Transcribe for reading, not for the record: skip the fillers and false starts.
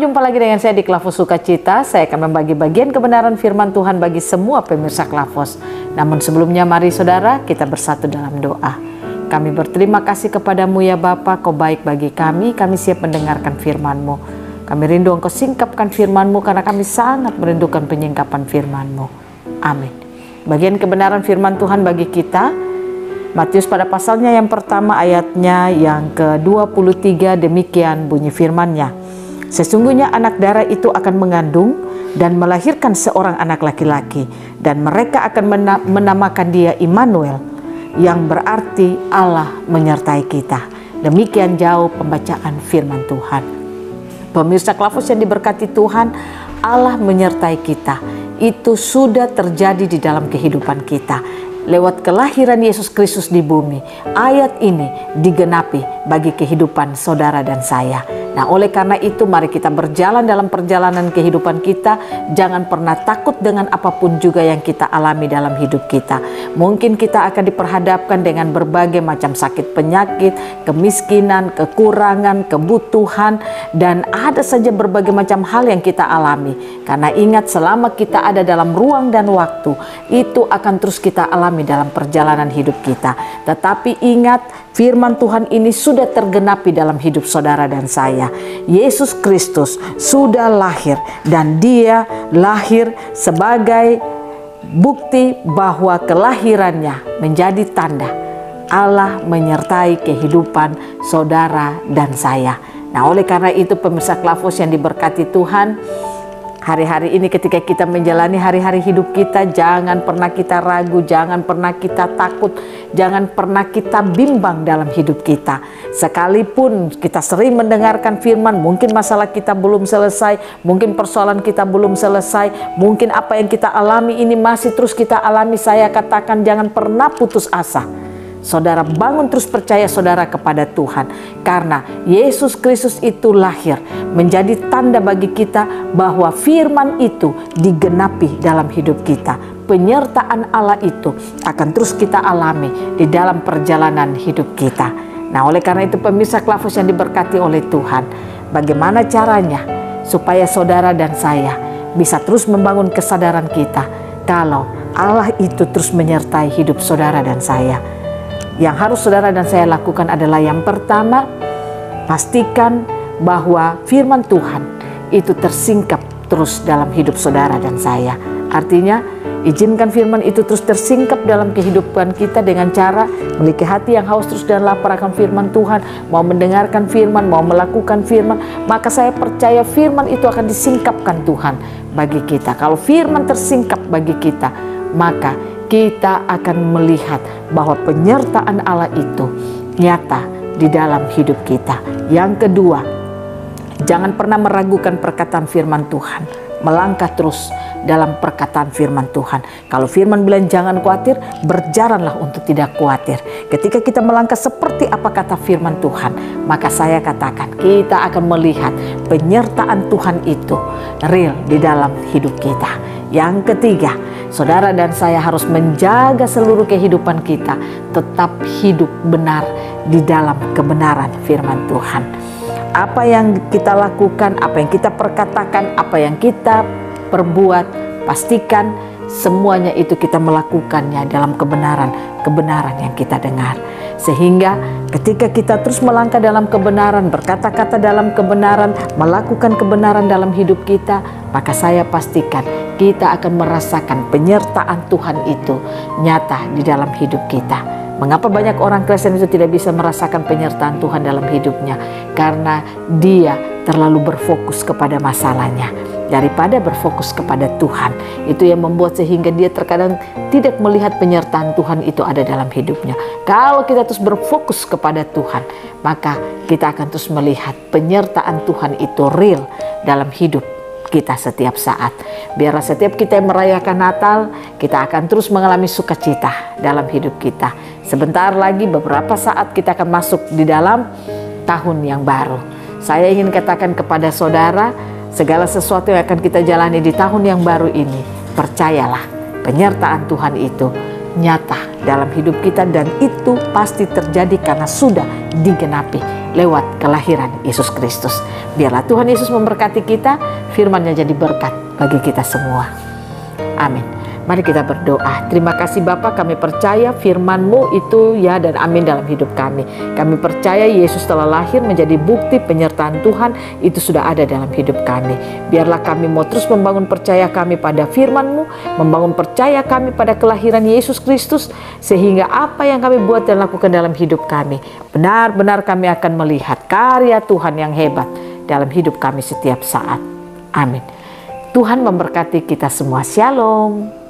jumpa lagi dengan saya di Klavos Sukacita. Saya akan membagi bagian kebenaran firman Tuhan bagi semua pemirsa Klavos. Namun sebelumnya mari saudara kita bersatu dalam doa. Kami berterima kasih kepadamu ya Bapa, Kau baik bagi kami siap mendengarkan firman-Mu. Kami rindu Engkau singkapkan firman-Mu karena kami sangat merindukan penyingkapan firman-Mu. Amin. Bagian kebenaran firman Tuhan bagi kita, Matius pada pasalnya yang pertama ayatnya yang ke-23, demikian bunyi firman-Nya. Sesungguhnya anak darah itu akan mengandung dan melahirkan seorang anak laki-laki, dan mereka akan menamakan dia Immanuel, yang berarti Allah menyertai kita. Demikian jauh pembacaan firman Tuhan. Pemirsa Klavos yang diberkati Tuhan, Allah menyertai kita. Itu sudah terjadi di dalam kehidupan kita. Lewat kelahiran Yesus Kristus di bumi, ayat ini digenapi bagi kehidupan saudara dan saya. Nah, oleh karena itu mari kita berjalan dalam perjalanan kehidupan kita. Jangan pernah takut dengan apapun juga yang kita alami dalam hidup kita. Mungkin kita akan diperhadapkan dengan berbagai macam sakit penyakit, kemiskinan, kekurangan, kebutuhan, dan ada saja berbagai macam hal yang kita alami. Karena ingat, selama kita ada dalam ruang dan waktu, itu akan terus kita alami dalam perjalanan hidup kita. Tetapi ingat, firman Tuhan ini sudah tergenapi dalam hidup saudara dan saya. Yesus Kristus sudah lahir, dan dia lahir sebagai bukti bahwa kelahirannya menjadi tanda Allah menyertai kehidupan saudara dan saya. Nah, oleh karena itu pemirsa Klavos yang diberkati Tuhan, hari-hari ini ketika kita menjalani hari-hari hidup kita, jangan pernah kita ragu, jangan pernah kita takut, jangan pernah kita bimbang dalam hidup kita. Sekalipun kita sering mendengarkan firman, mungkin masalah kita belum selesai, mungkin persoalan kita belum selesai, mungkin apa yang kita alami ini masih terus kita alami. Saya katakan jangan pernah putus asa. Saudara bangun terus percaya saudara kepada Tuhan. Karena Yesus Kristus itu lahir menjadi tanda bagi kita bahwa firman itu digenapi dalam hidup kita. Penyertaan Allah itu akan terus kita alami di dalam perjalanan hidup kita. Nah, oleh karena itu pemirsa Klavos yang diberkati oleh Tuhan, bagaimana caranya supaya saudara dan saya bisa terus membangun kesadaran kita kalau Allah itu terus menyertai hidup saudara dan saya. Yang harus saudara dan saya lakukan adalah yang pertama, pastikan bahwa firman Tuhan itu tersingkap terus dalam hidup saudara dan saya. Artinya, izinkan firman itu terus tersingkap dalam kehidupan kita dengan cara memiliki hati yang haus terus dan lapar akan firman Tuhan, mau mendengarkan firman, mau melakukan firman, maka saya percaya firman itu akan disingkapkan Tuhan bagi kita. Kalau firman tersingkap bagi kita, maka kita akan melihat bahwa penyertaan Allah itu nyata di dalam hidup kita. Yang kedua, jangan pernah meragukan perkataan firman Tuhan. Melangkah terus dalam perkataan firman Tuhan. Kalau firman bilang jangan khawatir, berjalanlah untuk tidak khawatir. Ketika kita melangkah seperti apa kata firman Tuhan, maka saya katakan kita akan melihat penyertaan Tuhan itu real di dalam hidup kita. Yang ketiga, saudara dan saya harus menjaga seluruh kehidupan kita tetap hidup benar di dalam kebenaran firman Tuhan. Apa yang kita lakukan, apa yang kita perkatakan, apa yang kita perbuat, pastikan semuanya itu kita melakukannya dalam kebenaran yang kita dengar. Sehingga ketika kita terus melangkah dalam kebenaran, berkata-kata dalam kebenaran, melakukan kebenaran dalam hidup kita, maka saya pastikan kita akan merasakan penyertaan Tuhan itu nyata di dalam hidup kita. Mengapa banyak orang Kristen itu tidak bisa merasakan penyertaan Tuhan dalam hidupnya? Karena dia terlalu berfokus kepada masalahnya daripada berfokus kepada Tuhan. Itu yang membuat sehingga dia terkadang tidak melihat penyertaan Tuhan itu ada dalam hidupnya. Kalau kita terus berfokus kepada Tuhan, maka kita akan terus melihat penyertaan Tuhan itu real dalam hidup kita setiap saat. Biarlah setiap kita yang merayakan Natal, kita akan terus mengalami sukacita dalam hidup kita. Sebentar lagi, beberapa saat kita akan masuk di dalam tahun yang baru. Saya ingin katakan kepada saudara, segala sesuatu yang akan kita jalani di tahun yang baru ini, percayalah, penyertaan Tuhan itu nyata dalam hidup kita, dan itu pasti terjadi karena sudah digenapi lewat kelahiran Yesus Kristus. Biarlah Tuhan Yesus memberkati kita, firman-Nya jadi berkat bagi kita semua. Amin. Mari kita berdoa. Terima kasih Bapa, kami percaya firman-Mu itu ya dan amin dalam hidup kami. Kami percaya Yesus telah lahir menjadi bukti penyertaan Tuhan itu sudah ada dalam hidup kami. Biarlah kami mau terus membangun percaya kami pada firman-Mu, membangun percaya kami pada kelahiran Yesus Kristus, sehingga apa yang kami buat dan lakukan dalam hidup kami, benar-benar kami akan melihat karya Tuhan yang hebat dalam hidup kami setiap saat. Amin. Tuhan memberkati kita semua. Shalom.